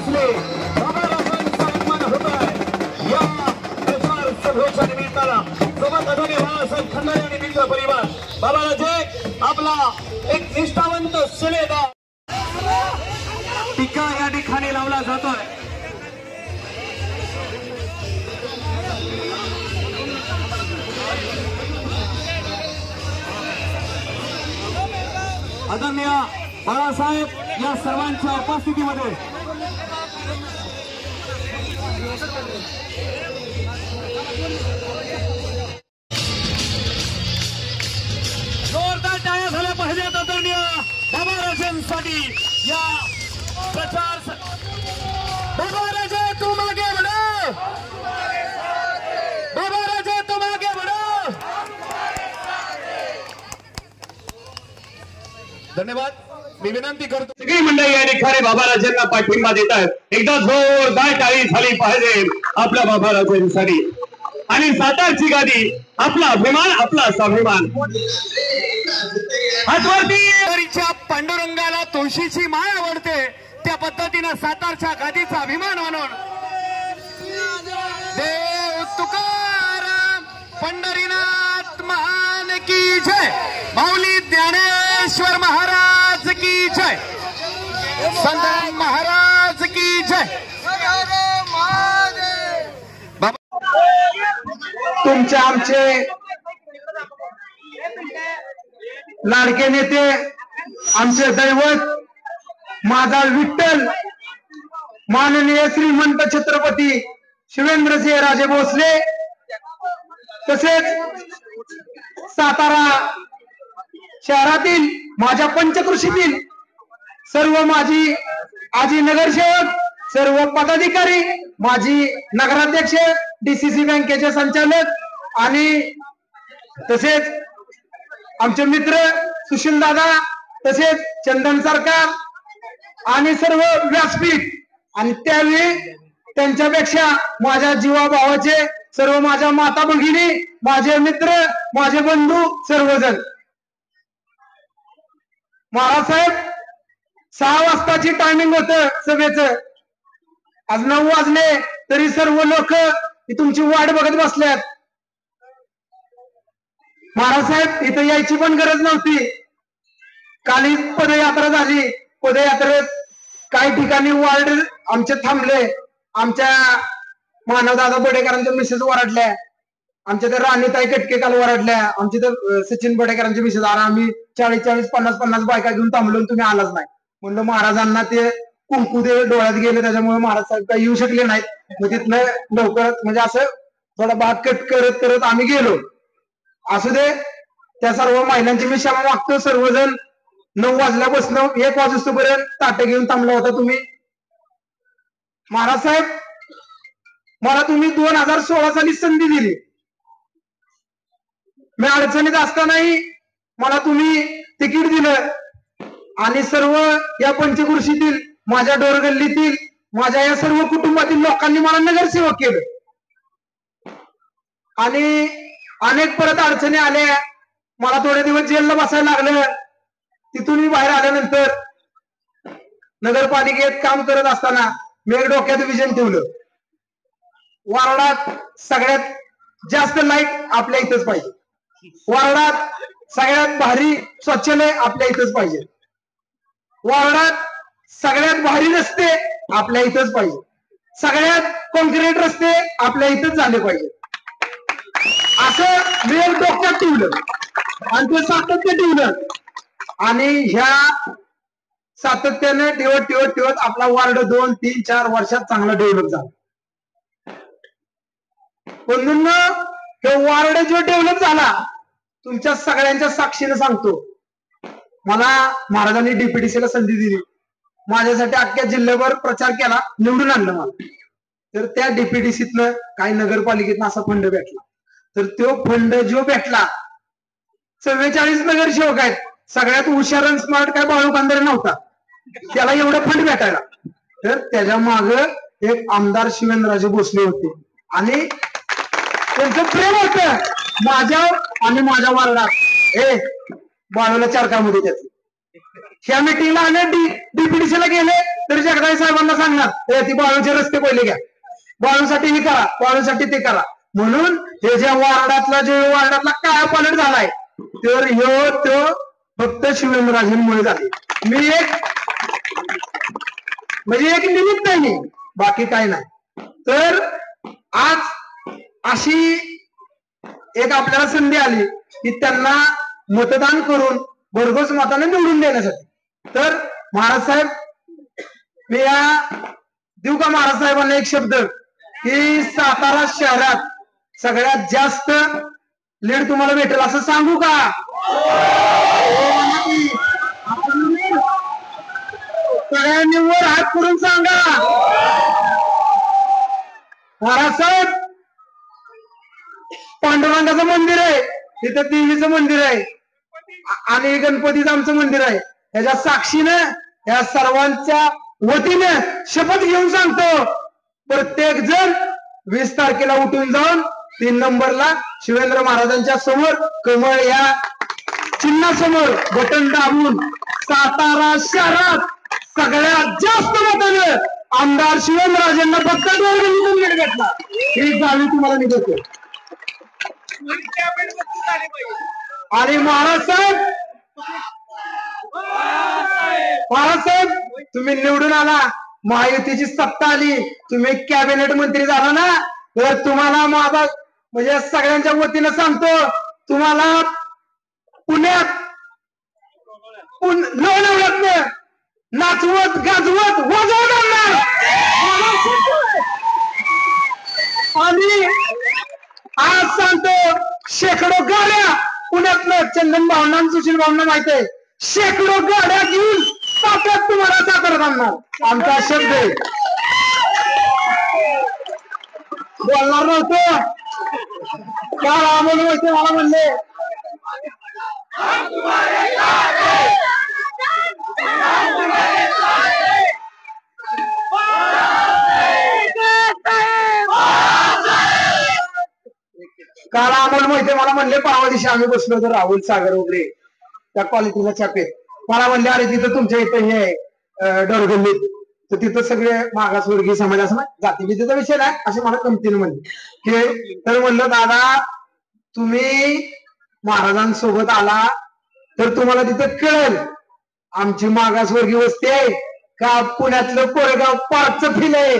भोसले बाबाराजांचं आगमन होत आहे या प्रचार सभेच्या निमित्तानं. सोबत आदरणीय बाळासाहेब खंडारे आणि मित्र परिवार. बाबाराजे आपला एक निष्ठावंत शिलेदार टीका या ठिकाणी लावला जातोय. आदरणीय बाळासाहेब या सर्वांच्या उपस्थितीमध्ये जोरदार टाळ्या झाल्या पाहिजेत आदरणीय बाबाराजांसाठी या प्रचार. बाबाराजे तू मागे बढ़ो, बाबाराजे तू मागे बढ़ो. धन्यवाद. मी विनंती करतो सगळी मंडळी या ठिकाणी बाबाराजांना पाठिंबा देत आहेत. एकदा जोरदार टाळी झाली पाहिजे आपल्या बाबाराजांसाठी. आणि सातारची गादी आपला अभिमान, आपला स्वाभिमान. हातवरती पांडुरंगाला तुळशीची माळ आवडते त्या पद्धतीनं सातारच्या गादीचा अभिमान म्हणून देव तुकाराम पंढरीनाथ महान की जय. माऊली ज्ञानेश्वर महाराज की जय. संत महाराज की जय. तुमचे आमचे लाडके नेते, आमचे दैवत माझा विठ्ठल माननीय श्रीमंत छत्रपती शिवेंद्रसिंह राजे भोसले, तसेच सातारा शहरातील माझ्या पंचकृषीतील सर्व माझी आजी नगरसेवक, सर्व पदाधिकारी, माजी नगराध्यक्ष, डीसीसी बँकेचे संचालक आणि तसेच आमचे मित्र सुशील दादा, तसेच चंदन सरकार आणि सर्व व्यासपीठ, आणि त्यावेळी त्यांच्यापेक्षा माझ्या जीवाभावाचे सर्व माझ्या माता भगिनी, माझे मित्र, माझे बंधू सर्वजण. महाराजसाहेब 6 वाजताची टायमिंग होतं सभेचं. आज 9 वाजले तरी सर्व लोक तुमची वाट बघत बसल्यात. महाराजसाहेब इथं यायची पण गरज नव्हती. काली पदयात्रा झाली. पदयात्रेत काही ठिकाणी वार्ड आमचे थांबले. आमच्या मानवदादा बडेकरांच्या मिसेस वराडल्या, आमच्या त्या राणीताई कटके काल वराडल्या, आमच्या तर सचिन बडेकरांच्या मिसेस. आणि आम्ही 40-40, 50-50 बायका घेऊन थांबलो, तुम्ही आलाच नाही. म्हणलं महाराजांना ते कुंकू ते डोळ्यात गेले, त्याच्यामुळे महाराज साहेब काही येऊ शकले नाहीत. मग तिथनं लवकर म्हणजे असं थोडा भाग कट करत करत आम्ही गेलो. असू दे, त्या सर्व महिलांची मी क्षमा मागतो. सर्वजण 9 वाजल्यापासून 1 वाजूपर्यंत ताटे घेऊन थांबला होता तुम्ही. महाराज साहेब, मला तुम्ही 2016 साली संधी दिली. मी अडचणीत असतानाही मला तुम्ही तिकीट दिलं आणि सर्व या पंचकृषीतील, माझ्या डोरगल्लीतील, माझ्या या सर्व कुटुंबातील लोकांनी मला नगरसेवक केलं. आणि अनेक परत अडचणी आल्या. मला थोडे दिवस जेलला बसायला लागलं. तिथून मी बाहेर आल्यानंतर नगरपालिकेत काम करत असताना मी एक डोक्यात विजन ठेवलं. वार्डात सगळ्यात जास्त लाईट आपल्या इथंच पाहिजे. वार्डात सगळ्यात भारी शौचालय आपल्या इथंच पाहिजे. वार्डात सगळ्यात भारी रस्ते आपल्या इथंच पाहिजे. सगळ्यात कॉन्क्रीट रस्ते आपल्या इथंच झाले पाहिजे. असं मी एक डोक्यात ठेवलं आणि ते सातत्य ठेवलं. आणि ह्या सातत्याने ठेवत ठेवत ठेवत आपला वार्ड 2, 3, 4 वर्षात चांगला डेव्हलप झाला. पण हे वार्ड जो डेव्हलप झाला, तुमच्या सगळ्यांच्या साक्षीने सांगतो, मला महाराजांनी डीपीडीसीला संधी दिली. माझ्यासाठी अख्ख्या जिल्ह्याभर प्रचार केला, निवडून आणलं मला. तर त्या डीपीडीसीतनं काही नगरपालिकेतनं असा फंड भेटला. तर तो फंड जो भेटला, 44 नगरसेवक आहेत, सगळ्यात हुशार आणि स्मार्ट काय बाळू कांदरे नव्हता, त्याला एवढा फंड भेटायला. तर त्याच्या माग एक आमदार शिवेंद्रराजे भोसले होते आणि त्यांचं प्रेम होतं माझ्यावर आणि माझ्या वार्डात. बाळूला 4 काम होते त्याचे. ह्या मिटिंगला आले, डीपीडीसीला गेले तरी जगदा शिवराय साहेबांना सांगणार ती बाळूचे रस्ते पहिले घ्या, बाळूसाठी हे करा, बाळूसाठी ते करा. म्हणून हे ज्या वार्डातला काय पालट झालाय तर तो फक्त शिवेंद्रराजेंमुळे झाले. मी एक निमित्त नाही, बाकी काय नाही. तर आज अशी एक आपल्याला संधी आली की त्यांना मतदान करून भरघोस मताने निवडून देण्यासाठी. तर महाराज साहेब मी देऊ का महाराज साहेबांना एक शब्द की सातारा शहरात सगळ्यात जास्त लीड तुम्हाला भेटेल असं सांगू का? सगळ्यांनी वर हात करून सांगा. महाराज साहेब पांडुरंगाचं मंदिर आहे, तिथं देवीचं मंदिर आहे आणि गणपतीचं आमचं मंदिर आहे. त्याच्या साक्षीनं या सर्वांच्या वतीने शपथ घेऊन सांगतो प्रत्येक जण 20 तारखेला उठून जाऊन 3 नंबरला शिवेंद्र महाराजांच्या समोर कमळ या चिन्हासमोर बटन दाबून सातारा शहरात सगळ्यात जास्त मताने आमदार शिवेंद्रराजेंना फक्त 2 गल्लीतून लीड घेतला. ही गावी तुम्हाला मी देतो. आणि महाराज साहेब तुम्ही निवडून आला, महायुतीची सत्ता आली, तुम्ही कॅबिनेट मंत्री झाला ना, तर तुम्हाला माझा म्हणजे सगळ्यांच्या वतीनं सांगतो तुम्हाला पुण्यात नवनवऱ्यातनं नाचवत गाजवत वाजवत आणणार. आणि आज सांगतो शेकडो गाड्या पुण्यातलं चंदन भावना सुशील भावना माहिती आहे, शेकडो गाड्या घेऊन तात्यात तुम्हाला सातारात आणणार. आमचा शब्द आहे, बोलणार नव्हतं काल आम्हाला माहिती. मला म्हणले काल आम्हाला माहिती, मला म्हणले परवा दिवशी आम्ही बसलो होतो राहुल सागर वगैरे त्या क्वालिटीच्या छापेत. मला म्हणले अरे तिथं तुमच्या इथं हे डोरगल्लीत तर तिथं सगळे मागासवर्गीय समाज असं जातीभीतीचा विषय नाही असे मला गमतीने म्हणले की. तर म्हणलं दादा तुम्ही महाराजांसोबत आला तर तुम्हाला तिथं कळेल आमची मागासवर्गीय वस्ती आहे का पुण्यातलं कोरेगाव पार्कचं फील आहे.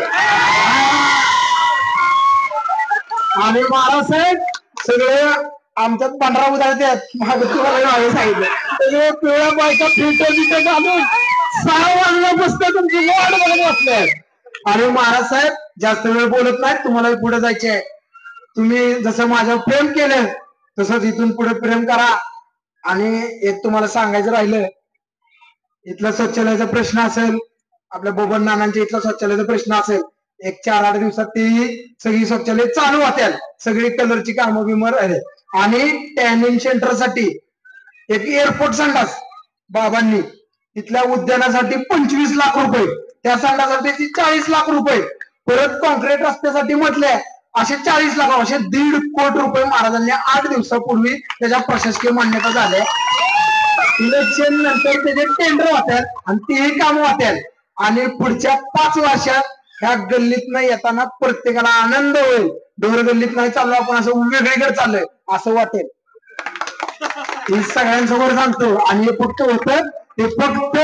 आणि महाराज साहेब सगळे आमच्यात 15 उदाहरण मागे तुम्हाला नावे सांगितलं सगळे पिवळ्या बायका फिल्टर बिल्टर घालून 6 वाजल्या बसतात तुमची वाट बघत बसले. आणि महाराज साहेब जास्त वेळ बोलत नाहीत, तुम्हाला पुढे जायचे आहे. तुम्ही जसं माझ्यावर प्रेम केलं तसंच इथून पुढे प्रेम करा. आणि एक तुम्हाला सांगायचं राहिलं, इथला शौचालयाचा प्रश्न असेल, आपल्या बबन नानांच्या इथला शौचालयाचा प्रश्न असेल, एक 4-8 दिवसात ती सगळी शौचालय चालू होत्याल, सगळी कलरची कामं बिमर आहे. आणि टॅनिंग सेंटर साठी एक एअरपोर्ट संडास बाबांनी तिथल्या उद्यानासाठी 25 लाख रुपये, त्या संडासाठी 40 लाख रुपये, परत कॉन्क्रीट रस्त्यासाठी म्हटले असे 40 लाख, असे 1.5 कोटी रुपये महाराजांनी 8 दिवसापूर्वी त्याच्या प्रशासकीय मान्यता झाल्या. इलेक्शन नंतर त्याचे टेंडर होत्याल आणि तेही कामं होत्याल. आणि पुढच्या 5 वर्षात ह्या गल्लीत नाही येताना प्रत्येकाला आनंद होईल. डोर गल्लीत नाही चाललो आपण असं वेगळीकडे चाललोय असं वाटेल. हे सगळ्यांसमोर सांगतो. आणि हे फक्त होतं ते फक्त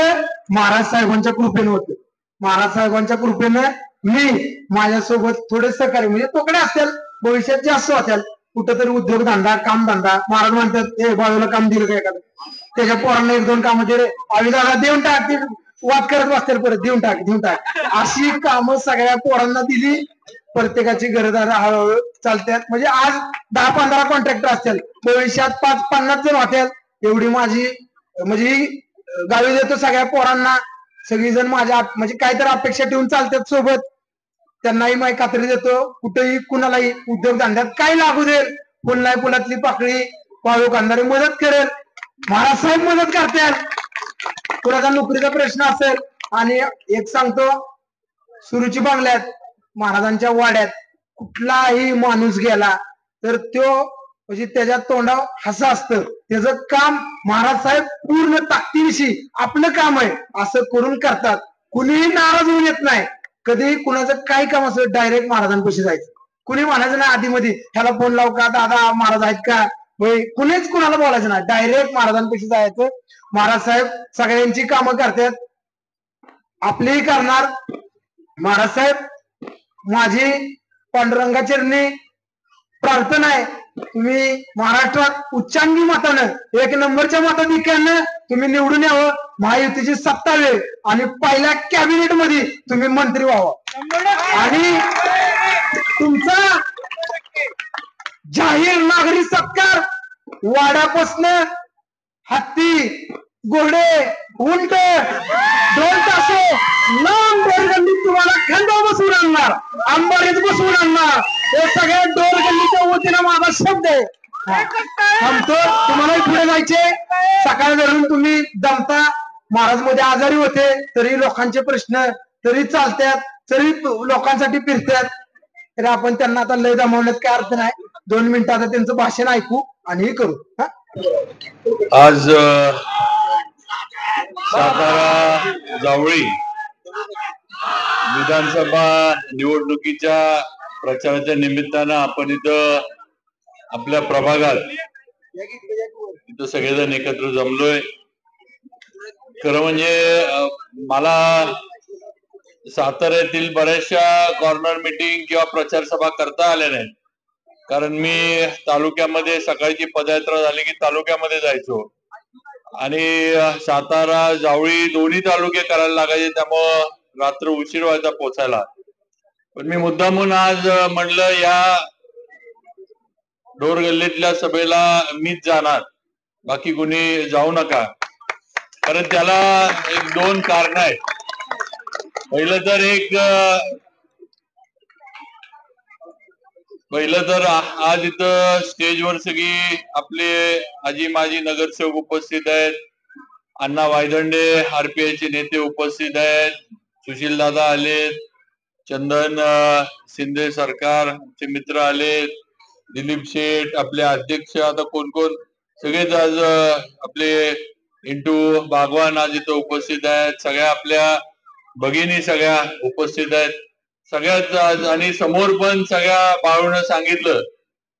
महाराज साहेबांच्या कृपेनं होतं. महाराज साहेबांच्या कृपेनं मी माझ्यासोबत थोडे सहकार्य म्हणजे तोकडे असतील भविष्यात जास्त होत्याल. कुठंतरी उद्योगधंदा कामधंदा महाराज म्हणतात हे बाजूला काम दिलं काय एखादं त्याच्या पोरांना 1-2 कामं दिले आविदाला देऊन टाक, वाद करत बसतील परत देऊन टाक अशी कामं सगळ्या पोरांना दिली. प्रत्येकाची गरज हळूहळू चालतात. म्हणजे आज 10-15 कॉन्ट्रॅक्टर असतील, भविष्यात 5-50 जण होतील. एवढी माझी म्हणजे गावी देतो सगळ्या पोरांना. सगळी जण माझ्या म्हणजे काहीतरी अपेक्षा ठेवून चालतात सोबत. त्यांनाही मी खात्री देतो कुठेही कुणालाही उद्योगधंद्यात काही लागू देईल. पुन्हा पुलातली पाकळी पाळू कांदारी मदत करेल, महाराज साहेब मदत करतात. कुणाचा नोकरीचा प्रश्न असेल. आणि एक सांगतो, सुरुची बंगल्यात महाराजांच्या वाड्यात कुठलाही माणूस गेला तर तो म्हणजे त्याच्या तोंडावर हसं असतं. त्याचं काम महाराज साहेब पूर्ण ताकदीनिशी आपलं काम आहे असं करून करतात. कुणीही नाराज होऊन येत नाही. कधी कुणाचं काय काम असलं डायरेक्ट महाराजांपाशी जायचं. कुणी म्हणायचं नाही आधीमध्ये ह्याला फोन लाव का, दादा महाराज आहेत का, होय, कुणीच कुणाला बोलायचं नाही. डायरेक्ट महाराजांपाशी जायचं. महाराज साहेब सगळ्यांची कामं करतात, आपलीही करणार. महाराज साहेब, माझी पांडुरंगाचरणी प्रार्थना आहे, तुम्ही महाराष्ट्रात उच्चांगी मतानं 1 नंबरच्या मताधिक्यानं तुम्ही निवडून यावं, महायुतीची सत्ता वेळ आणि पहिल्या कॅबिनेट मध्ये तुम्ही मंत्री व्हावं आणि तुमचा जाहीर नागरी सत्कार वाड्यापासनं हत्ती, घोडे, उंट, ढोल ताशे लांब डोरगल्लीत तुम्हाला खांद्यावर बसवून आणणार, अंबारीत बसवून आणणार. हे सगळ्या डोरगल्लीच्या वतीनं माझा शब्द आहे. थांबतो, तुम्हालाही पुढे जायचे. सकाळ धरून तुम्ही दमता. महाराज मध्ये आजारी होते तरी लोकांचे प्रश्न तरी चालतात, तरी लोकांसाठी फिरतात. तरी आपण त्यांना आता लय दमवण्यात काय अर्थ नाही. 2 मिनिटं आता त्यांचं भाषण ऐकू आणि हे करू. आज सातारा जावळी विधानसभा निवडणुकीच्या प्रचाराच्या निमित्तानं आपण इथं आपल्या प्रभागात इथं सगळेजण एकत्र जमलोय. खरं म्हणजे मला साताऱ्यातील बऱ्याचशा कॉर्नर मीटिंग किंवा प्रचार सभा करता आल्या नाहीत, कारण मी तालुक्यामध्ये सकाळची पदयात्रा झाली की तालुक्यामध्ये जायचो आणि सातारा जावळी दोन्ही तालुके करायला लागायचे, त्यामुळं रात्र उशीर व्हायचा पोचायला. पण मी मुद्दामून आज म्हणलं या डोरगल्लीतल्या सभेला मीच जाणार, बाकी कुणी जाऊ नका. कारण त्याला 1-2 कारण आहेत. पहिलं तर आज इथं स्टेजवर सगळी आपले आजी माजी नगरसेवक उपस्थित आहेत, अण्णा वायदंडे आरपीआयचे नेते उपस्थित आहेत, सुशील दादा आलेत, चंदन शिंदे सरकार चे मित्र आलेत, दिलीप शेठ आपले अध्यक्ष, आता कोण कोण सगळेच आज आपले इंटू बागवान आज इथं उपस्थित आहेत, सगळ्या आपल्या भगिनी सगळ्या उपस्थित आहेत. सगळ्यात आज आणि समोर पण सगळ्या बाळूनं सांगितलं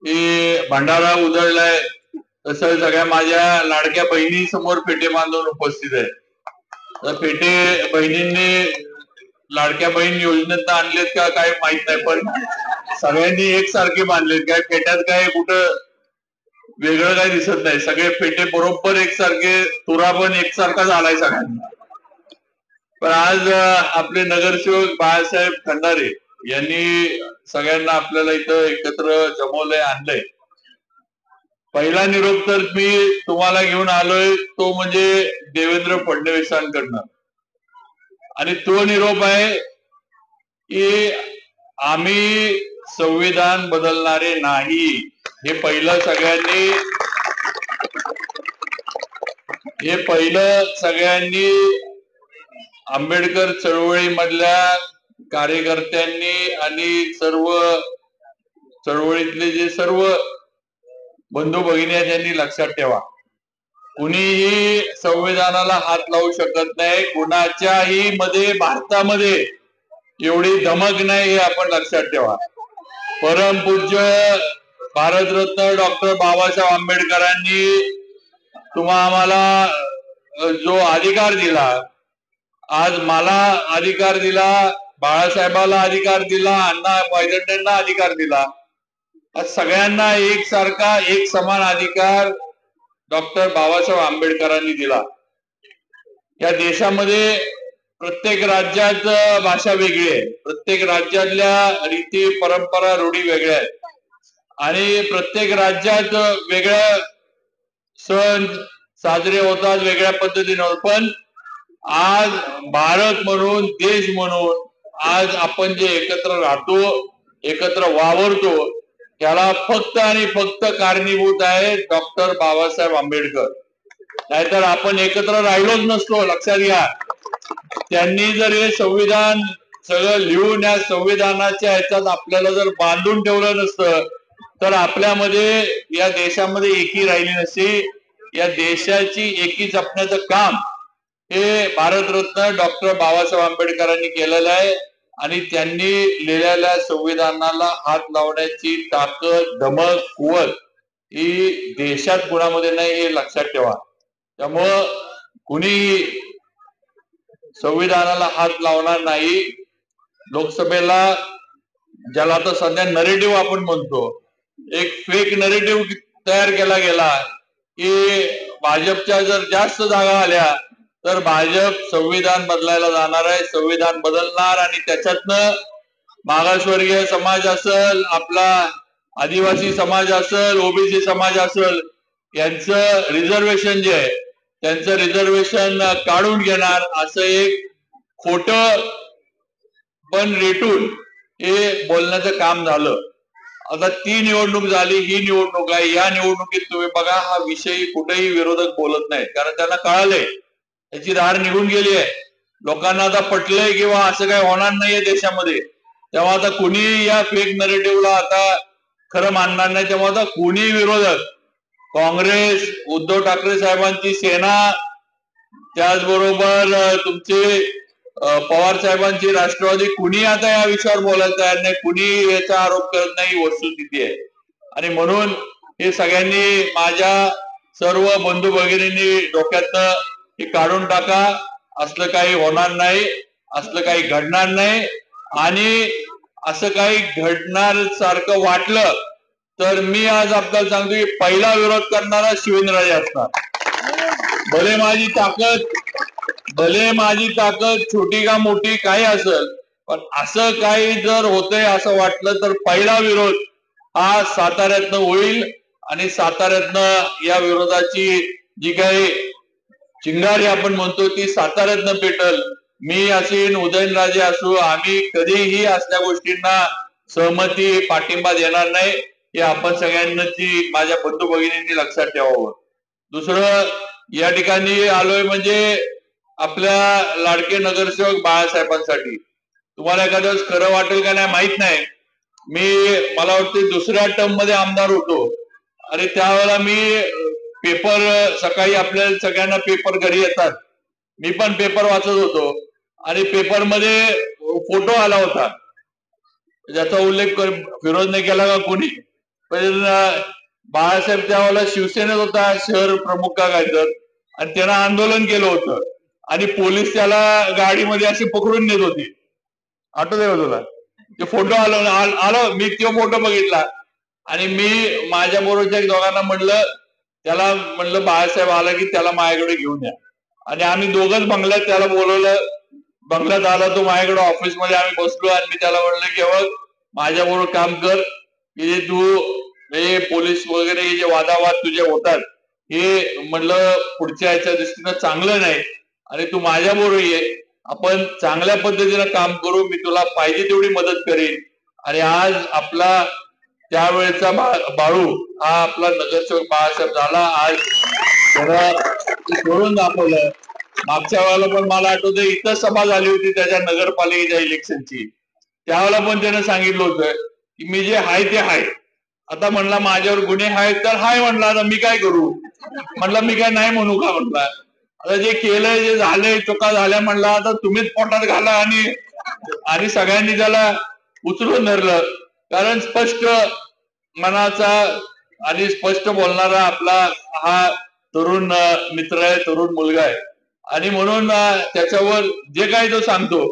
की भंडारा उधळलाय, तसं सगळ्या माझ्या लाडक्या बहिणी समोर पेटे बांधून उपस्थित आहेत. तर पेटे बहिणींनी लाडक्या बहीण योजनेत आणलेत का काय माहित नाही, पण सगळ्यांनी एकसारखे बांधलेत. काय पेट्यात काय कुठं वेगळं काय दिसत नाही, सगळे पेटे बरोबर एकसारखे, तुरा पण एकसारखा झालाय सगळ्यांना. पण आज आपले नगरसेवक बाळासाहेब खंडारे यांनी सगळ्यांना आपल्याला इथं एकत्र जमवलंय, आणलंय. पहिला निरोप तर मी तुम्हाला घेऊन आलोय तो म्हणजे देवेंद्र फडणवीसांकडनं, आणि तो निरोप आहे की आम्ही संविधान बदलणारे नाही. हे पहिलं सगळ्यांनी आंबेडकर चळवळीमधल्या कार्यकर्त्यांनी आणि सर्व चळवळीतले जे सर्व बंधू भगिनी आहेत त्यांनी लक्षात ठेवा, कुणीही संविधानाला हात लावू शकत नाही. कुणाच्याही मध्ये भारतामध्ये एवढी धमक नाही, हे आपण लक्षात ठेवा. परमपूज्य भारतरत्न डॉक्टर बाबासाहेब आंबेडकरांनी आम्हाला जो अधिकार दिला, आज मला अधिकार दिला, बाळासाहेबाला अधिकार दिला, अण्णा वायदंडेंना अधिकार दिला, आज सगळ्यांना एकसारखा एक समान अधिकार डॉक्टर बाबासाहेब आंबेडकरांनी दिला. या देशामध्ये प्रत्येक राज्यात भाषा वेगळी आहे, प्रत्येक राज्यातल्या रीती परंपरा रूढी वेगळ्या आहेत आणि प्रत्येक राज्यात वेगळ्या सण साजरे होतात, वेगळ्या पद्धतीने होतात. पण आज भारत म्हणून, देश म्हणून आज आपण जे एकत्र राहतो, एकत्र वावरतो, त्याला फक्त आणि फक्त कारणीभूत आहे डॉक्टर बाबासाहेब आंबेडकर. नाहीतर आपण एकत्र राहिलोच नसतो, लक्षात घ्या. त्यांनी जर हे संविधान सगळं लिहून या संविधानाच्या ह्याच्यात आपल्याला जर बांधून ठेवलं नसतं तर आपल्यामध्ये, या देशामध्ये एकी राहिली नसती. या देशाची एकी जपण्याचं काम हे भारतरत्न डॉक्टर बाबासाहेब आंबेडकरांनी केलेलं आहे आणि त्यांनी लिहिलेल्या संविधानाला हात लावण्याची ताकद, धमक, कुवत ही देशात कुणामध्ये नाही हे लक्षात ठेवा. त्यामुळं कुणी संविधानाला हात लावणार नाही. लोकसभेला ज्याला आता सध्या नरेटिव्ह आपण म्हणतो, एक फेक नरेटिव्ह तयार केला गेला की भाजपच्या जर जास्त जागा आल्या तर भाजप संविधान बदलायला जाणार आहे, संविधान बदलणार आणि त्याच्यातनं मागासवर्गीय समाज असेल, आपला आदिवासी समाज असेल, ओबीसी समाज असेल, यांचं रिझर्वेशन जे आहे त्यांचं रिझर्वेशन काढून घेणार असं एक खोटं पण रेटून हे बोलण्याचं काम झालं. आता ती निवडणूक झाली, ही निवडणूक आहे. या निवडणुकीत तुम्ही बघा हा विषयी कुठेही विरोधक बोलत नाहीत, कारण त्यांना कळालंय याची धार निघून गेली आहे. लोकांना आता पटलंय किंवा असं काही होणार नाहीये देशामध्ये. तेव्हा आता कुणी या फेक नरेटिव्हला आता खरं मानणार नाही. तेव्हा आता कुणी विरोधक, काँग्रेस, उद्धव ठाकरे साहेबांची सेना, त्याचबरोबर तुमचे पवार साहेबांची राष्ट्रवादी, कुणी आता या विषयावर बोलायला तयार नाही, कुणी याचा आरोप करत नाही. वस्तुस्थिती आहे. आणि म्हणून हे सगळ्यांनी, माझ्या सर्व बंधू भगिनींनी डोक्यातनं हे काढून टाका. असलं काही होणार नाही, असलं काही घडणार नाही. आणि असं काही घडणार सारखं वाटलं तर मी आज आपल्याला सांगतो की पहिला विरोध करणारा शिवेंद्रराजे असणार. भले माझी ताकद छोटी का मोठी काही असेल, पण असं काही जर होतंय असं वाटलं तर पहिला विरोध हा साताऱ्यातनं होईल आणि साताऱ्यातनं या विरोधाची जी काही चिंगारी आपण म्हणतो ती साताऱ्यातनं पेटल. मी असेन, उदयनराजे असू, आम्ही कधीही असल्या गोष्टींना सहमती, पाठिंबा देणार नाही. हे आपण सगळ्यांनी, माझ्या बंधू भगिनींनी लक्षात ठेवावं. दुसरं, या ठिकाणी आलोय म्हणजे आपल्या लाडके नगरसेवक बाळासाहेबांसाठी. तुम्हाला एखाद्या वेळेस खरं वाटेल का नाही माहित नाही, मला वाटते दुसऱ्या टर्म मध्ये आमदार होतो आणि त्यावेळेला मी पेपर, सकाळी आपल्या सगळ्यांना पेपर घरी येतात, मी पण पेपर वाचत होतो आणि पेपर मध्ये फोटो आला होता ज्याचा उल्लेख विरोध नाही केला का कोणी, पण बाळासाहेब त्यावेळेला शिवसेनेत होता, शहर प्रमुख का काय तर, आणि त्यानं आंदोलन केलं होतं आणि पोलीस त्याला गाडीमध्ये अशी पकडून नेत होती. आठवतंय का तुला? ते फोटो आलो मी तो फोटो बघितला आणि मी माझ्या बरोबरच्या एक दोघांना म्हणलं बाळासाहेब आला की त्याला माझ्याकडे घेऊन या. आणि आम्ही दोघंच बंगल्यात त्याला बोलवलं. बंगल्यात आला तो माझ्याकडे, ऑफिसमध्ये आम्ही बसलो आणि मी त्याला म्हणलं की बघ माझ्या बरोबर काम कर, की तू हे पोलीस वगैरे हे जे वादावाद तुझे होतात हे म्हणलं पुढच्या याच्या दृष्टीनं चांगलं नाही आणि तू माझ्या बरोबर ये, आपण चांगल्या पद्धतीनं काम करू, मी तुला पाहिजे तेवढी मदत करेन. आणि आज आपला त्यावेळेचा बाळू हा आपला नगरसेवक बाळासाहेब झाला. आज त्याला करून दाखवलं. मागच्या वेळेला पण मला आठवतं इथं सभा झाली होती त्याच्या नगरपालिकेच्या इलेक्शनची, त्यावेळेला पण त्यानं सांगितलं होतं की मी जे आहे ते आहे. आता म्हणला माझ्यावर गुन्हे आहेत तर हाय म्हणला, आता मी काय करू म्हणलं, मी काय नाही म्हणू का म्हणला. आता जे केलंय, जे झालंय, चुका झाल्या म्हणला, आता तुम्हीच पोटात घाला आणि सगळ्यांनी त्याला उचलून धरलं. कारण स्पष्ट मनाचा आणि स्पष्ट बोलणारा आपला हा तरुण मित्र आहे, तरुण मुलगा आहे. आणि म्हणून त्याच्यावर जे काही तो सांगतो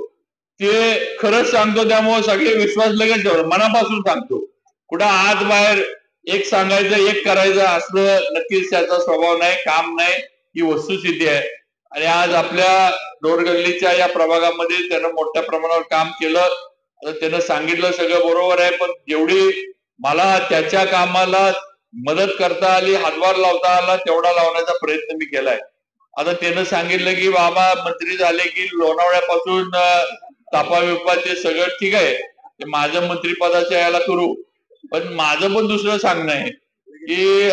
ते खरंच सांगतो. त्यामुळे सगळे विश्वास लगेच ठेवतो, मनापासून सांगतो. कुठं आत बाहेर एक सांगायचं एक करायचं असलं नक्कीच त्याचा स्वभाव नाही, काम नाही, ही वस्तुस्थिती आहे. आणि आज आपल्या डोरगल्लीच्या या प्रभागामध्ये त्यानं मोठ्या प्रमाणावर काम केलं. त्यानं सांगितलं सगळं बरोबर आहे, पण जेवढी मला त्याच्या कामाला मदत करता आली, हातभार लावता आला, तेवढा लावण्याचा प्रयत्न मी केलाय. आता त्यानं सांगितलं की बाबा मंत्री झाले की लोणावळ्यापासून तापा विपा ते सगळं ठीक आहे, ते माझं मंत्रिपदाच्या याला करू, पण माझं पण दुसरं सांगणं आहे की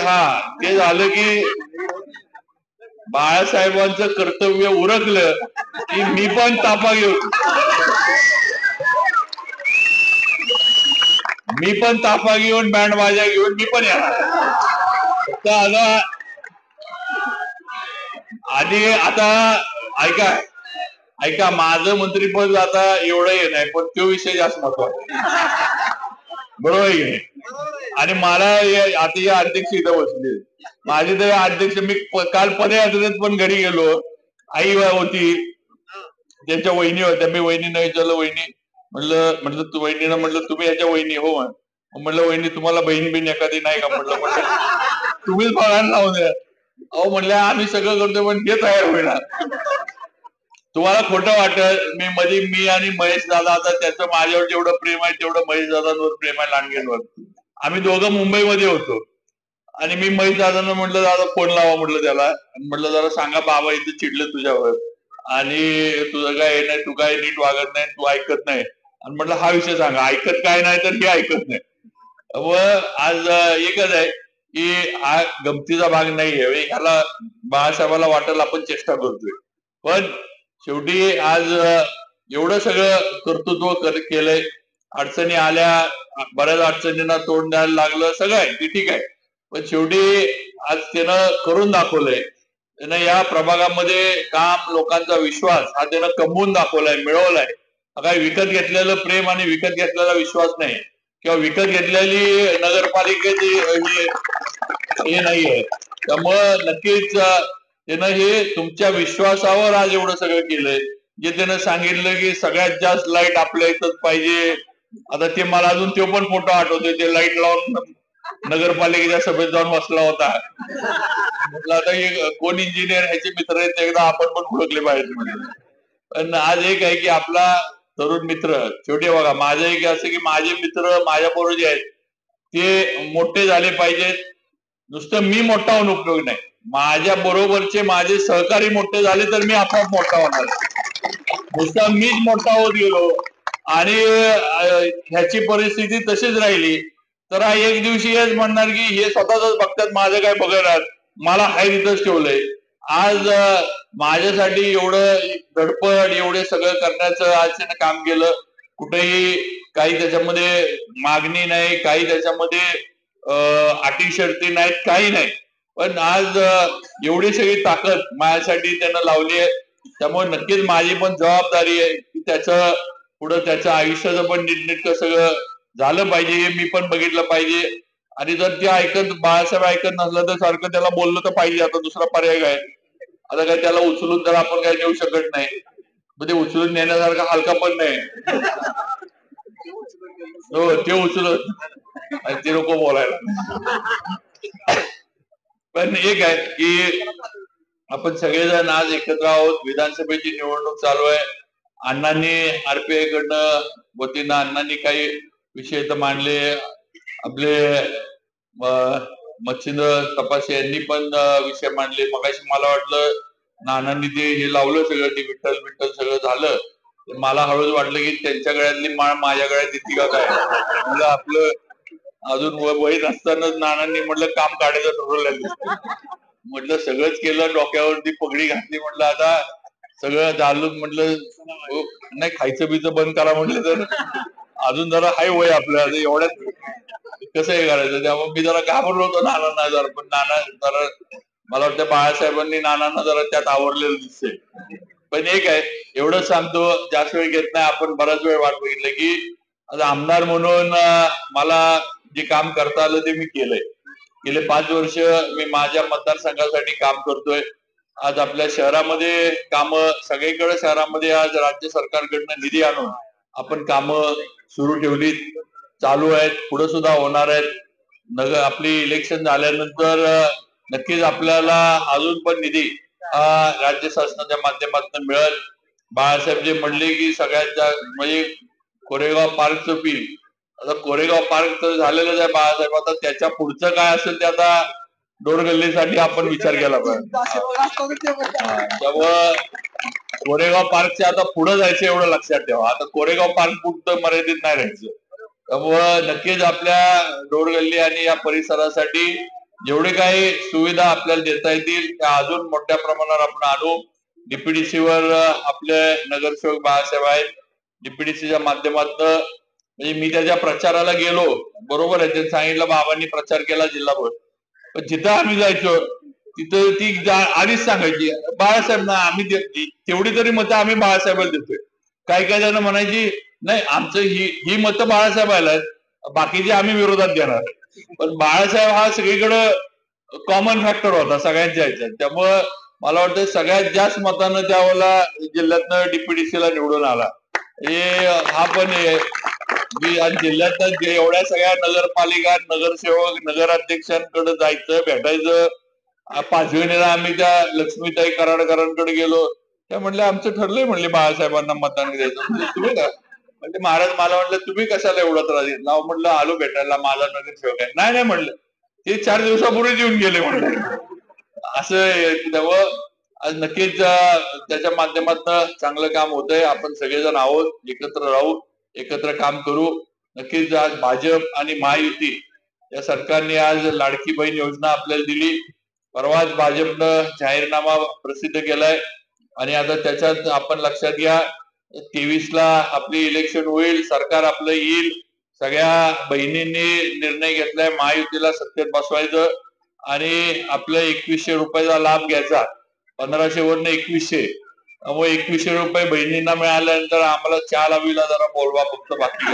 ते झालं की बाळासाहेबांचं कर्तव्य उरकलं की मी पण तापा घेऊन बँड बाजा घेऊन मी पण येणार. ऐका ऐका, माझं मंत्रीपद आता एवढं हे नाही, पण तो विषय जास्त महत्वाचा, बरोबर आहे की नाही? आणि मला आता या अध्यक्ष इथं बसले, माझी तर अध्यक्ष, मी काल पदयात्रेत पण घरी गेलो, आई होती, त्यांच्या वहिनी होत्या, मी वहिनीनं विचारलं, वहिनी म्हटलं तू वहिनीनं म्हटलं तुम्ही याच्या वहिनी हो, म्हटलं वहिनी तुम्हाला बहीण बिन एखादी नाही का, म्हटलं तुम्हीच बघायला लावून द्या. अहो म्हणलं आम्ही सगळं करतो पण ते तयार होईना. तुम्हाला खोटं वाटत, मी आणि महेश दादा, आता त्याचं माझ्यावर जेवढं प्रेम आहे तेवढं महेश दादांवर प्रेम आहे लांडगेंवर. आम्ही दोघं मुंबईमध्ये होतो आणि मी महेश दादांना म्हटलं दादा फोन लावा म्हटलं त्याला, म्हटलं जरा सांगा बाबा इथे चिडलं तुझ्यावर आणि तुझं काय नाही, तू काय नीट वागत नाही, तू ऐकत नाही, आणि म्हटलं हा विषय सांगा, ऐकत काय नाही तर हे ऐकत नाही. व आज एकच आहे की हा गमतीचा भाग नाहीये, ह्याला बाळासाहेबाला वाटेल आपण चेष्टा करतोय, पण शेवटी आज एवढं सगळं कर्तृत्व केलंय, अडचणी आल्या, बऱ्याच अडचणींना तोंड द्यायला लागलं, सगळं आहे ते ठीक आहे, पण शेवटी आज त्यानं करून दाखवलंय. त्यानं या प्रभागामध्ये काम, लोकांचा विश्वास हा त्यानं कमवून दाखवलाय, मिळवलाय. काय विकत घेतलेलं प्रेम आणि विकत घेतलेला विश्वास नाही, किंवा विकत घेतलेली नगरपालिकेची हे नाहीये. त्यामुळं नक्कीच त्यानं हे तुमच्या विश्वासावर आज एवढं सगळं केलंय. जे त्यानं सांगितलं की सगळ्यात जास्त लाईट आपल्या इथंच पाहिजे, आता ते मला अजून तो पण फोटो आठवतोय, ते लाईट लावून नगरपालिकेच्या सभेत जाऊन बसला होता. म्हटलं आता हे कोण इंजिनियर ह्याचे मित्र आहेत, एकदा आपण पण ओळखले पाहिजे म्हणजे. पण आज एक आहे की आपला तरुण मित्र, शेवटी बघा माझं एक असं की माझे मित्र माझ्या बरोबर जे आहेत ते मोठे झाले पाहिजेत. नुसतं मी मोठा होऊन उपयोग नाही, माझ्या बरोबरचे माझे सहकारी मोठे झाले तर मी आपोआप मोठा होणार. नुसतं मीच मोठा होत गेलो आणि ह्याची परिस्थिती तशीच राहिली तर एक दिवशी हेच म्हणणार की हे स्वतःच बघतात, माझं काय बघणार, मला हाय तिथंच ठेवलंय. आज माझ्यासाठी एवढं धडपड, एवढे सगळं करण्याचं आज त्यानं काम केलं. कुठेही काही त्याच्यामध्ये मागणी नाही, काही त्याच्यामध्ये अटी शर्ती नाहीत, काही नाही, पण आज एवढी सगळी ताकद माझ्यासाठी त्यानं लावली आहे. त्यामुळे नक्कीच माझी पण जबाबदारी आहे की त्याचं पुढं त्याच्या आयुष्याचं पण नीटनेटकं सगळं झालं पाहिजे, हे मी पण बघितलं पाहिजे. आणि जर ते बाळासाहेब ऐकत नसलं तर सारखं त्याला बोललं तर पाहिजे, आता दुसरा पर्याय काय, आता काय त्याला उचलून तर आपण काय नेऊ शकत नाही, म्हणजे उचलून नेण्यासारखा हलका पण नाही. हो ते उचलत ते नको बोलायला. पण एक आहे की आपण सगळेजण आज एकत्र आहोत, विधानसभेची निवडणूक चालू आहे. अण्णांनी आरपीआय कडनं वतीनं अण्णांनी काही विषय तर मांडले, आपले मच्छिंद्र तपासे यांनी पण विषय मांडले. मगाशी मला वाटलं नानांनी ते हे लावलं सगळं, ते विठ्ठल सगळं झालं, मला हळूच वाटलं की त्यांच्या गळ्यातली माळ माझ्या गळ्यात येते का काय. म्हणजे आपलं अजून वय नसतानाच नानांनी म्हटलं काम काढायचं ठरवलं, म्हटलं सगळंच केलं, डोक्यावरती पगडी घातली, म्हटलं आता सगळं झालं, म्हटलं नाही खायचं बिचं बंद करा म्हटलं, तर अजून जरा हाय वय आपलं एवढ्यात कसं हे करायचं. त्यामुळे मी जरा घाबरलो होतो नानांना जरा, पण नाना जरा मला वाटतं बाळासाहेबांनी नानांना जरा त्यात आवडलेलं दिसतंय. पण एक आहे एवढं सांगतो, जास्त वेळ घेत नाही, आपण बराच वेळ वाट बघितलं की आता आमदार म्हणून मला जे काम करता आलं ते मी केलंय. गेले 5 वर्ष मी माझ्या मतदारसंघासाठी काम करतोय. आज आपल्या शहरामध्ये काम सगळीकडे शहरामध्ये आज राज्य सरकारकडनं निधी आणून आपण काम सुरू ठेवली, चालू आहेत, पुढे सुद्धा होणार आहेत. आपली इलेक्शन झाल्यानंतर नक्कीच आपल्याला अजून पण निधी राज्य शासनाच्या माध्यमातून मिळेल. बाळासाहेब जे म्हणले की सगळ्यात म्हणजे कोरेगाव पार्कचं फील, आता कोरेगाव पार्क तर झालेलंच आहे बाळासाहेब, आता त्याच्या पुढचं काय असेल ते आता डोरगल्लीसाठी आपण विचार केला पाहिजे. त्यामुळं कोरेगाव पार्कच्या आता पुढे जायचं एवढं लक्षात ठेवा, आता कोरेगाव पार्क पुढचं मर्यादित नाही राहायचं. त्यामुळं नक्कीच आपल्या डोरगल्ली आणि या परिसरासाठी जेवढे काही सुविधा आपल्याला देता येतील त्या अजून मोठ्या प्रमाणावर आपण आणू. डीपीडीसी वर आपले नगरसेवक बाळासाहेब आहेत, डीपीडीसीच्या माध्यमातून म्हणजे मी त्याच्या प्रचाराला गेलो, बरोबर आहे, ते सांगितलं बाबांनी प्रचार केला जिल्हाभर, पण जिथं आम्ही जायचो तिथं ती आधीच सांगायची बाळासाहेब ना आम्ही तेवढी तरी मतं आम्ही बाळासाहेबाला देतोय. काही काही जण म्हणायची नाही आमचं ही मतं बाळासाहेबाला बाकीचे आम्ही विरोधात देणार. पण बाळासाहेब हा सगळीकडं कॉमन फॅक्टर होता सगळ्यांच्या ह्याच्यात. त्यामुळं मला वाटतं सगळ्यात जास्त मतानं त्यावेळेला जिल्ह्यातनं डीपीडीसीला निवडून आला. हा पण आज जिल्ह्यात एवढ्या सगळ्या नगरपालिका नगरसेवक नगराध्यक्षांकडे जायचं भेटायचं. पाचविणीला आम्ही त्या लक्ष्मीताई कराडकरांकडे गेलो. त्या म्हणले आमचं ठरलंय म्हणले बाळासाहेबांना मतदान द्यायचं. तुम्ही का म्हणजे महाराज मला म्हटलं तुम्ही कशाला एवढं त्रास देत नाव. म्हटलं आलो भेटायला माझा नगरसेवक आहे. नाही म्हणलं ते 4 दिवसापूर्वीच येऊन गेले म्हणलं. असं त्यामुळं आज नक्कीच त्याच्या माध्यमातून चांगलं काम होतंय. आपण सगळेजण आहोत, एकत्र राहू, एकत्र काम करू. नक्कीच आज भाजप आणि महायुती या सरकारने आज लाडकी बहीण योजना आपल्याला दिली. परवाच भाजपनं जाहीरनामा प्रसिद्ध केलाय आणि आता त्याच्यात आपण लक्षात घ्या 23ला आपली इलेक्शन होईल, सरकार आपलं येईल. सगळ्या बहिणींनी निर्णय घेतलाय महायुतीला सत्तेत बसवायचं आणि आपलं 2100 रुपयाचा लाभ घ्यायचा. 1500 वरनं 2100. त्यामुळे 2100 रुपये बहिणींना मिळाल्यानंतर आम्हाला चहा लावीला जरा बोलवा फक्त बाकी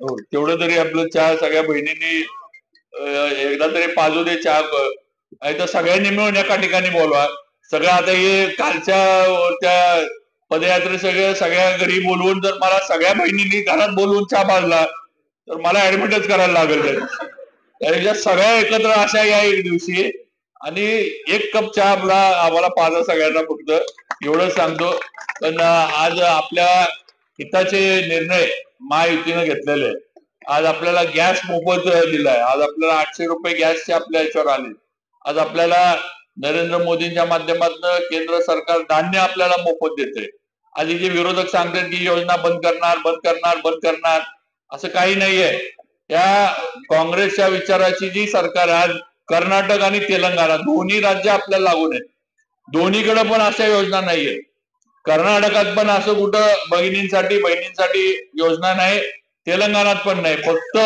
हो तेवढं तरी आपलं चहा सगळ्या बहिणींनी एकदा तरी पाजू दे चहा. तर सगळ्यांनी मिळून एका ठिकाणी बोलवा. सगळं आता हे कालच्या त्या पदयात्रे सगळ्या घरी बोलवून जर मला सगळ्या बहिणींनी घरात बोलवून चहा पाजला तर मला ऍडमिटच करायला लागेल. त्यापेक्षा सगळ्या एकत्र अशा या एक दिवशी आणि 1 कप चहा आम्हाला पाजा सगळ्यांना फक्त एवढं सांगतो. पण आज आपल्या हिताचे निर्णय महायुतीनं घेतलेले. आज आपल्याला गॅस मोफत दिलाय. आज आपल्याला 800 रुपये गॅसचे आपल्या याच्यावर आले. आज आपल्याला नरेंद्र मोदींच्या माध्यमातून केंद्र सरकार धान्य आपल्याला मोफत देते. आधी जे विरोधक सांगतात की योजना बंद करणार असं काही नाहीये. त्या काँग्रेसच्या विचाराची जी सरकार आज कर्नाटक आणि तेलंगणा दोन्ही राज्य आपल्याला लागून आहेत. दोन्हीकडे पण अशा योजना नाहीये. कर्नाटकात पण असं कुठं बहिणींसाठी योजना नाही. तेलंगणात पण नाही. फक्त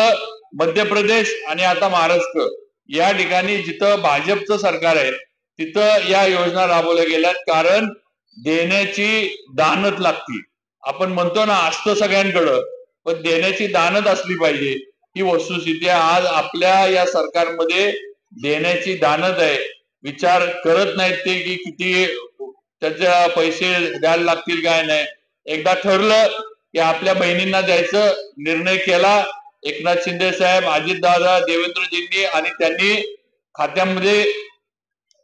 मध्य प्रदेश आणि आता महाराष्ट्र या ठिकाणी जिथं भाजपचं सरकार आहे तिथं या योजना राबवल्या गेल्यात. कारण देण्याची दानत लागती. आपण म्हणतो ना असतं सगळ्यांकडं पण देण्याची दानत असली पाहिजे ही वस्तुस्थिती आहे. आज आपल्या या सरकारमध्ये देण्याची दानत आहे. विचार करत नाहीत ते की किती त्याच्या पैसे द्यायला लागतील काय नाही. एकदा ठरलं की आपल्या बहिणींना द्यायचं निर्णय केला एकनाथ शिंदे साहेब अजितदादा देवेंद्रजींनी आणि त्यांनी खात्यामध्ये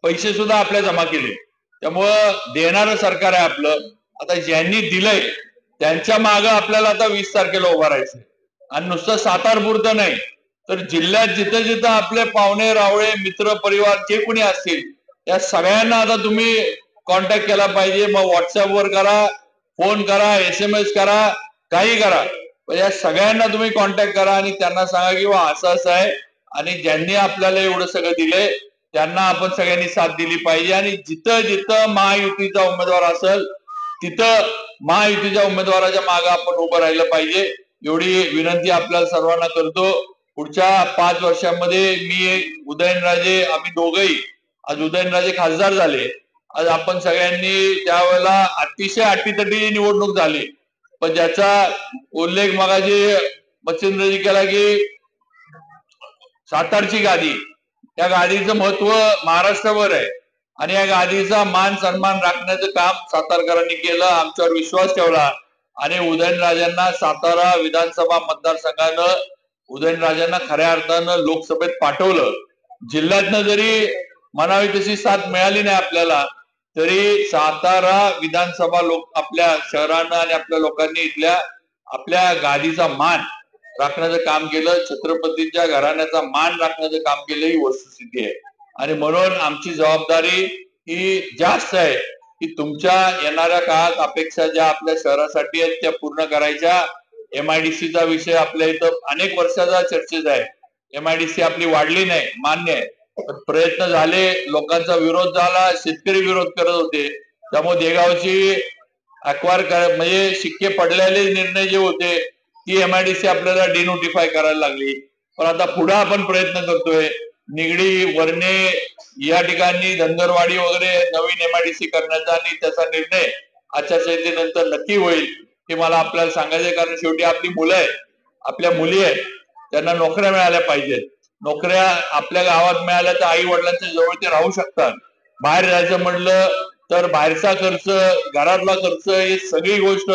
पैसे सुद्धा आपल्या जमा केले. त्यामुळं देणारं सरकार आहे आपलं. आता ज्यांनी दिलंय त्यांच्या मागं आपल्याला आता 20 तारखेला उभं राहायचं आणि नुसतं सातारपुरतं नाही तर जिल्ह्यात जिथं जिथं आपले पाहुणे रावळे मित्र परिवार जे कोणी असतील त्या सगळ्यांना आता तुम्ही कॉन्टॅक्ट केला पाहिजे. मग व्हॉट्सअपवर करा, फोन करा, SMS करा, काही करा. या सगळ्यांना तुम्ही कॉन्टॅक्ट करा आणि त्यांना सांगा की असं आहे आणि ज्यांनी आपल्याला एवढं सगळं दिलंय त्यांना आपण सगळ्यांनी साथ दिली पाहिजे. आणि जिथं जिथं महायुतीचा उमेदवार असेल तिथं महायुतीच्या उमेदवाराच्या मागे आपण उभं राहिलं पाहिजे. एवढी विनंती आपल्याला सर्वांना करतो. पुढच्या 5 वर्षांमध्ये मी उदयनराजे आम्ही दोघंही आज उदयनराजे खासदार झाले. आज आपण सगळ्यांनी त्यावेळेला अतिशय अटीतटी निवडणूक झाली पण ज्याचा उल्लेख मगाशी मच्छिंद्रजी केला की सातारची गादी या गादीचं महत्व महाराष्ट्रभर आहे आणि या गादीचा मान सन्मान राखण्याचं काम सातारकरांनी केलं. आमच्यावर विश्वास ठेवला आणि उदयनराजांना सातारा विधानसभा मतदारसंघानं उदयनराजांना खऱ्या अर्थानं लोकसभेत पाठवलं. जिल्ह्यातनं जरी म्हणावी तशी साथ मिळाली नाही आपल्याला तरी सातारा विधानसभा आपल्या शहरानं आणि आपल्या लोकांनी इथल्या आपल्या गादीचा मान राखण्याचं काम केलं. छत्रपतींच्या घराण्याचा मान राखण्याचं काम केलं ही वस्तुस्थिती आहे. आणि म्हणून आमची जबाबदारी ही जास्त आहे की तुमच्या येणाऱ्या काळात अपेक्षा ज्या आपल्या शहरासाठी आहेत त्या पूर्ण करायच्या. MIDCचा विषय आपल्या इथं अनेक वर्षाचा चर्चेत आहे. MIDC आपली वाढली नाही मान्य आहे पण प्रयत्न झाले. लोकांचा विरोध झाला. शेतकरी विरोध करत होते. त्यामुळे देगावची म्हणजे शिक्के पडलेले निर्णय जे होते ती MIDC आपल्याला डिनोटिफाय करायला लागली. पण आता पुढे आपण प्रयत्न करतोय निगडी, वरणे या ठिकाणी धनगरवाडी वगैरे नवीन MIDC करण्याचा आणि त्याचा निर्णय आचारसंहितेनंतर नक्की होईल हे मला आपल्याला सांगायचं आहे. कारण शेवटी आपली मुलं आहेत, आपल्या मुली आहेत, त्यांना नोकऱ्या मिळाल्या पाहिजेत. नोकऱ्या आपल्या गावात मिळाल्या तर आई वडिलांच्या जवळ ते राहू शकतात. बाहेर जायचं म्हणलं तर बाहेरचा खर्च, घरातला खर्च, ही सगळी गोष्ट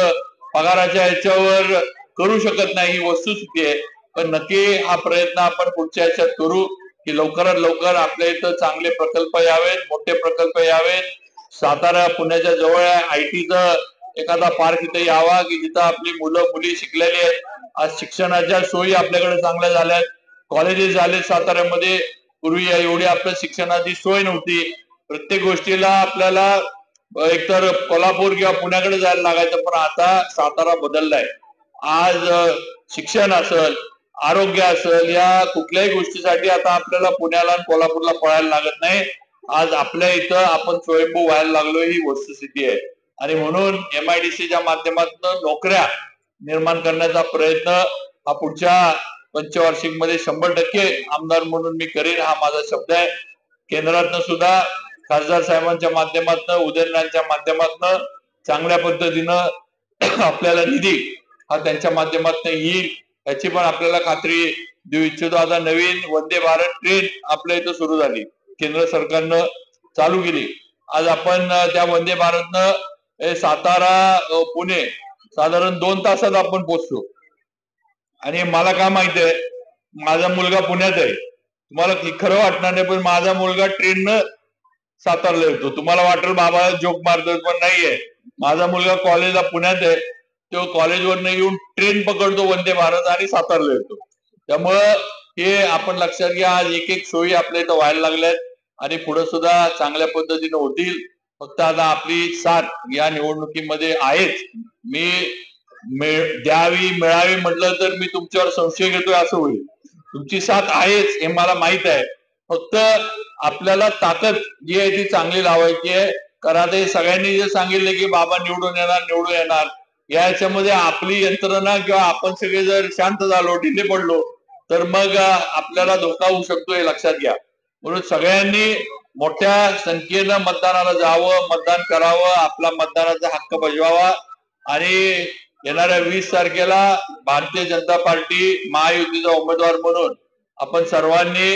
पगाराच्या ह्याच्यावर करू शकत नाही, ही वस्तुस्थिती आहे. पण नक्की हा प्रयत्न आपण पुढच्या ह्याच्यात करू की लवकरात लवकर आपल्या इथं चांगले प्रकल्प यावेत, मोठे प्रकल्प यावेत. सातारा पुण्याच्या जवळ आहे, IT एखादा पार्क इथे यावा की जिथं आपली मुलं मुली शिकलेली आहेत. आज शिक्षणाच्या सोयी आपल्याकडे चांगल्या झाल्यात, कॉलेजेस झाले साताऱ्यामध्ये. पूर्वी एवढी आपल्या शिक्षणाची सोय नव्हती. प्रत्येक गोष्टीला आपल्याला एकतर कोल्हापूर किंवा पुण्याकडे जायला लागायचं, पण आता सातारा बदललाय. आज शिक्षण असेल, आरोग्य असेल, या कुठल्याही गोष्टीसाठी आता आपल्याला पुण्याला आणि कोल्हापूरला पळायला लागत नाही. आज आपल्या इथं आपण स्वयंभू व्हायला लागलो, ही वस्तुस्थिती आहे. आणि म्हणून MIDCच्या माध्यमातून नोकऱ्या निर्माण करण्याचा प्रयत्न हा पुढच्या पंचवार्षिक मध्ये 100% आमदार म्हणून मी करेन, हा माझा शब्द आहे. केंद्रातनं सुद्धा खासदार साहेबांच्या माध्यमातून, उदयनराजेंच्या माध्यमातून चांगल्या पद्धतीनं आपल्याला निधी हा त्यांच्या माध्यमातून येईल याची पण आपल्याला खात्री देऊ इच्छितो. आता नवीन वंदे भारत ट्रेन आपल्या इथं सुरू झाली, केंद्र सरकारनं चालू केली. आज आपण त्या वंदे भारतनं सातारा पुणे साधारण 2 तासात आपण पोहोचतो. आणि मला काय माहिती आहे, माझा मुलगा पुण्यात आहे. तुम्हाला खरं वाटणार नाही, पण माझा मुलगा ट्रेननं सातारला येतो. तुम्हाला वाटेल बाबा जोक मारतोय, पण नाहीये. माझा मुलगा कॉलेजला पुण्यात आहे, तो कॉलेजवरनं येऊन ट्रेन पकडतो वंदे भारत आणि सातारला येतो. त्यामुळं हे आपण लक्षात घ्या, आज एक एक सोयी आपल्या इथं व्हायला लागल्यात आणि पुढे सुद्धा चांगल्या पद्धतीने होतील. फक्त आता आपली साथ या निवडणुकीमध्ये आहेच. मी द्यावी मिळावी म्हटलं तर मी तुमच्यावर संशय घेतोय असं होईल. तुमची साथ आहेच हे मला माहित आहे. फक्त आपल्याला ताकद जी आहे ती चांगली लावायची आहे. कारण आता सगळ्यांनी जे सांगितले की बाबा निवडून येणार निवडून येणार, याच्यामध्ये आपली यंत्रणा किंवा आपण सगळे जर शांत झालो, ढिले पडलो, तर मग आपल्याला धोका होऊ शकतो हे लक्षात घ्या. म्हणून सगळ्यांनी मोठ्या संख्येनं मतदानाला जावं, मतदान करावं, आपला मतदानाचा हक्क बजवावा. आणि येणाऱ्या 20 तारखेला भारतीय जनता पार्टी महायुतीचा उमेदवार म्हणून आपण सर्वांनी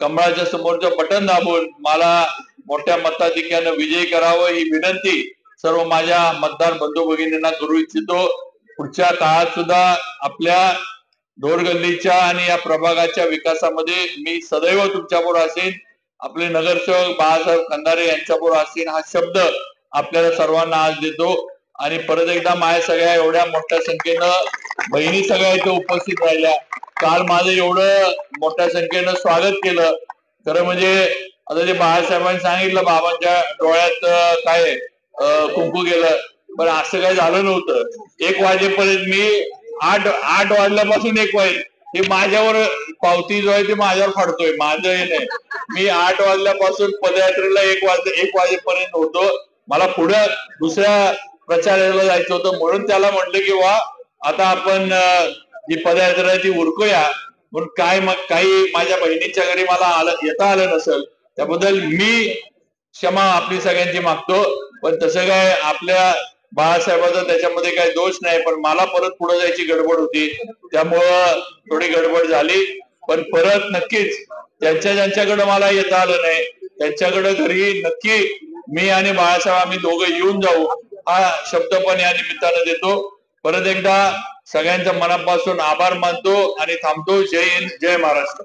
कमळाच्या समोरचं बटन दाबून मला मोठ्या मताधिक्यानं विजयी करावं ही विनंती सर्व माझ्या मतदार बंधू भगिनींना करू इच्छितो. पुढच्या काळात सुद्धा आपल्या ढोरगल्लीच्या आणि या प्रभागाच्या विकासामध्ये मी सदैव तुमच्याबरोबर असेन. आपले नगरसेवक बाळासाहेब खंदारे यांच्याबरोबर असेन हा शब्द आपल्याला सर्वांना आज देतो. आणि परत एकदा माझ्या सगळ्या एवढ्या मोठ्या संख्येनं बहिणी सगळ्या इथे उपस्थित राहिल्या. काल माझं एवढं मोठ्या संख्येनं स्वागत केलं. खरं म्हणजे आता जे बाळासाहेबांनी सांगितलं बाबांच्या डोळ्यात काय कुंकू गेलं, पण असं काही झालं नव्हतं. 1 वाजेपर्यंत मी 8 वाजल्यापासून 1 वाजे हे माझ्यावर पावती जो आहे ते माझ्यावर फाडतोय, माझं हे नाही. मी 8 वाजल्यापासून पदयात्रेला 1 वाजेपर्यंत होतो. मला पुढे दुसऱ्या प्रचाराला जायचं होतं, म्हणून त्याला म्हटलं की वा आता आपण जी पदयात्रा आहे ती उरकूया. म्हणून काय मग काही माझ्या बहिणीच्या घरी मला येता आलं नसेल त्याबद्दल मी क्षमा आपली सगळ्यांची मागतो. पण तसं काय आपल्या बाळासाहेबाचा त्याच्यामध्ये काही दोष नाही, पण मला परत पुढे जायची गडबड होती, त्यामुळं थोडी गडबड झाली. पण परत नक्कीच ज्यांच्याकडे मला येता आलं नाही त्यांच्याकडे घरी नक्की मी आणि बाळासाहेब आम्ही दोघं येऊन जाऊ हा शब्द पण या निमित्तानं देतो. परत एकदा सगळ्यांच्या मनापासून आभार मानतो आणि थांबतो. जय हिंद, जय महाराष्ट्र.